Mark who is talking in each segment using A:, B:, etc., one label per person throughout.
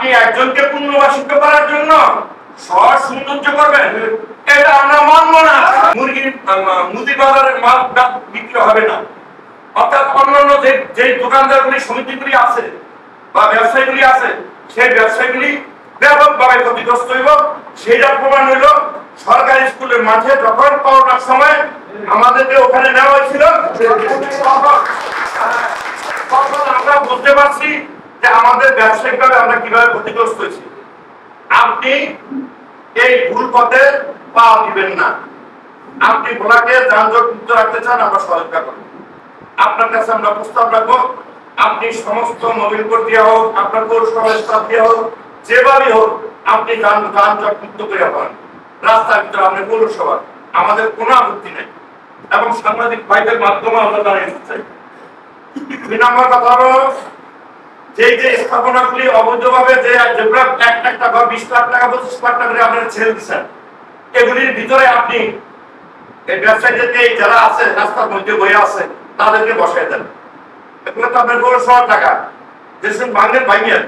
A: আপনি একজনকে পুনর্বাসিত করার জন্য সৌন্দর্য করবেন, এটা আমরা মানব না। মুদি বাজারের মাল বিক্রি হবে না, অর্থাৎ অন্যান্য যে দোকানদারগুলি সমিতিগুলি আছে বা ব্যবসায়ীগুলি আছে, সেই ব্যবসায়ীগুলি ব্যাপকভাবে ক্ষতিগ্রস্ত হইব। সেটা প্রমাণ হইল সরকারি স্কুলের মাঠে যখন করোনার সময় আমাদেরকে ওখানে নেওয়া হয়েছিল, তখন আমরা বুঝতে পারছি যে আমাদের ব্যবসায়িকভাবে আমরা কিভাবে ক্ষতিগ্রস্ত হয়েছি। আপনি এই ভুল পথে পা দিবেন না। আপনি ভোলাকে যানজট মুক্ত রাখতে চান, আমরা সহায়তা করব। আপনার কাছে আমরা প্রস্তাব রাখবো, আপনি সমস্ত মোবিল কোড দেওয়া হোক, আপনার পৌরসভার স্টাফ দেওয়া হোক, যেভাবে হোক আপনি যানজট মুক্ত করে পান রাস্তার ভিতরে। আপনি পৌরসভা, আমাদের কোনো আপত্তি নেই এবং সাংবাদিক ভাইদের মাধ্যমে আমরা জানিয়ে চাই। 2 নম্বর কথা হলো, যে স্থাপনাগুলি অবৈধভাবে যেগুলো 1 লাখ টাকা, 20 লাখ টাকা, 25 লাখ টাকা করে আপনারা ছেড়ে দিচ্ছেন, এগুলির ভিতরে আপনি এই ব্যবসায়ীদেরকে যারা আছে রাস্তার মধ্যে বয়ে আছে তাদেরকে বসাই দেন। এগুলো তো আপনার পৌরসভার টাকা, যেসব ভাঙেন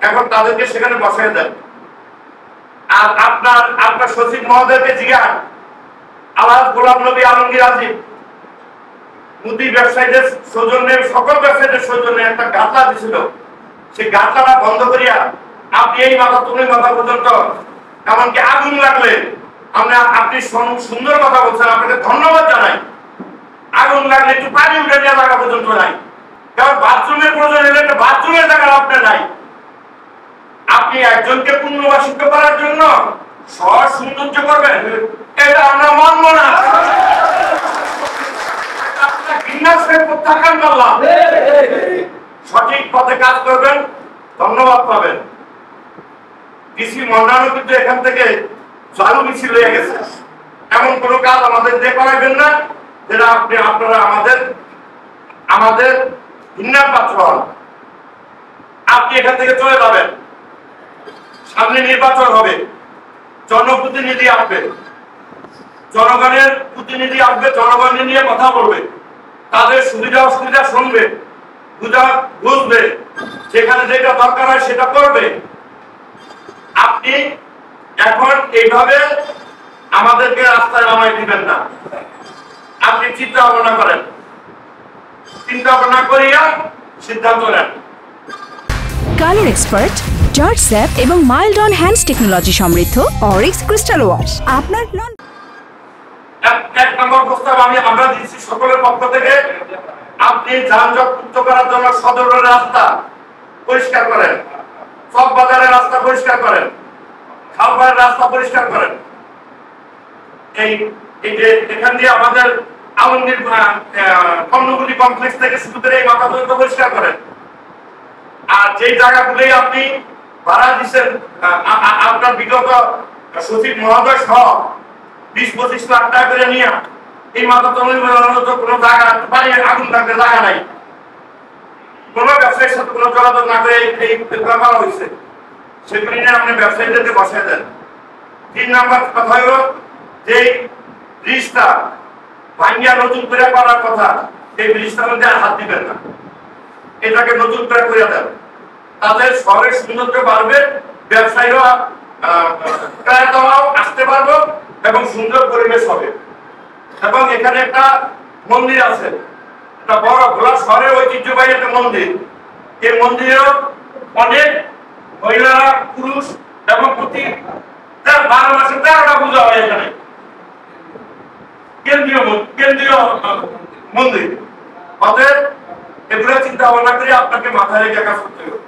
A: এখন তাদেরকে সেখানে বসাই দেন। আর আপনার সচিব মহোদয়কে জিজ্ঞান, আলহাজ গোলাম নবী আলমগীর আজিম মুদি ব্যবসায়ীদের সৌজন্যে, সকল ব্যবসায়ীদের সৌজন্যে একটা গাঁথা দিছিল, সেই গাঁথাটা বন্ধ করিয়া আপনি এই মাথা তুমি মাথা পর্যন্ত, এমনকি আগুন লাগলে আপনি সুন্দর কথা বলছেন, আপনাকে ধন্যবাদ জানাই। আগুন লাগলে একটু পানি উঠে নেওয়া জায়গা পর্যন্ত নাই, কারণ বাথরুমের প্রয়োজন হলে একটা বাথরুমের জায়গা আপনার নাই। আপনি একজনকে পুনর্বাসিত করার জন্য সৌন্দর্য করবেন, এটা আমরা মানব না। সঠিক পথে কাজ করবেন, ধন্যবাদ পাবেন। ডিসি মন্ডানো কিন্তু এখান থেকে চালু মিছিল হয়ে গেছে, এমন কোনো কাজ আমাদের দিয়ে করাইবেন না যেটা আপনারা আমাদের ঘৃণার পাত্র হন। আপনি এখান থেকে চলে যাবেন, সামনে নির্বাচন হবে, জনপ্রতিনিধি আসবে, জনগণের প্রতিনিধি আসবে, জনগণের নিয়ে কথা বলবে, তাদের সুবিধা অসুবিধা শুনবে, বুঝবে, যেখানে যেটা দরকার হয় সেটা করবে। আপনি এখন এইভাবে আমাদেরকে রাস্তায় নামাই দিবেন না। আপনি চিন্তা ভাবনা করেন, চিন্তা ভাবনা করিয়া সিদ্ধান্ত নেন।
B: কালার এক্সপার্ট, জর্জ স্যাপ এবং মাইল্ড অন হ্যান্ডস টেকনোলজি সমৃদ্ধ অরিক্স ক্রিস্টাল ওয়াশ আপনার
A: এক নম্বর প্রস্তাব আমরা দিচ্ছি সকলের পক্ষ থেকে। আপনি যানজট মুক্ত করার জন্য সদরের রাস্তা পরিষ্কার করেন, সব বাজারের রাস্তা পরিষ্কার করেন, খালপাড়ের রাস্তা পরিষ্কার করেন। এই যে এখান দিয়ে আমাদের আলমগীর কর্ণগুলি কমপ্লেক্স থেকে শুরু করে এই মাথা পর্যন্ত পরিষ্কার করেন। আর যে জায়গাগুলি আপনি ভাড়া দিচ্ছেন, আপনার বিগত সচিব মহোদয় সহ 20-25 লাখ টাকা করে নিয়ে এই মাথা তৈরি কোনো জায়গা পানি আগুন থাকতে জায়গা নাই, কোনো ব্যবসায়ীর সাথে কোনো যোগাযোগ না করে এই করা হয়েছে, সেগুলি নিয়ে আপনি ব্যবসায়ীদেরকে বসাই দেন। 3 নম্বর কথা হলো, যে ব্রিজটা ভাঙ্গিয়া নতুন করে করার কথা, এই ব্রিজটার মধ্যে হাত দিবেন না, এটাকে নতুন করে দেন। তাদের শহরের সৌন্দর্য বাড়বে, ব্যবসায়ীরা ক্রেতারাও আসতে পারবো এবং সুন্দর পরিবেশ হবে। এবং এখানে একটা মন্দির আছে, একটা বড় ভোলা শহরের ঐতিহ্যবাহী একটা মন্দির। এই মন্দিরেও অনেক মহিলারা, পুরুষ এবং প্রতি 12 মাসে 13টা পূজা হয় এখানে, কেন্দ্রীয় মন্দির। অতএব এগুলো চিন্তা ভাবনা করে আপনাকে মাথায় রেখে কাজ করতে হবে।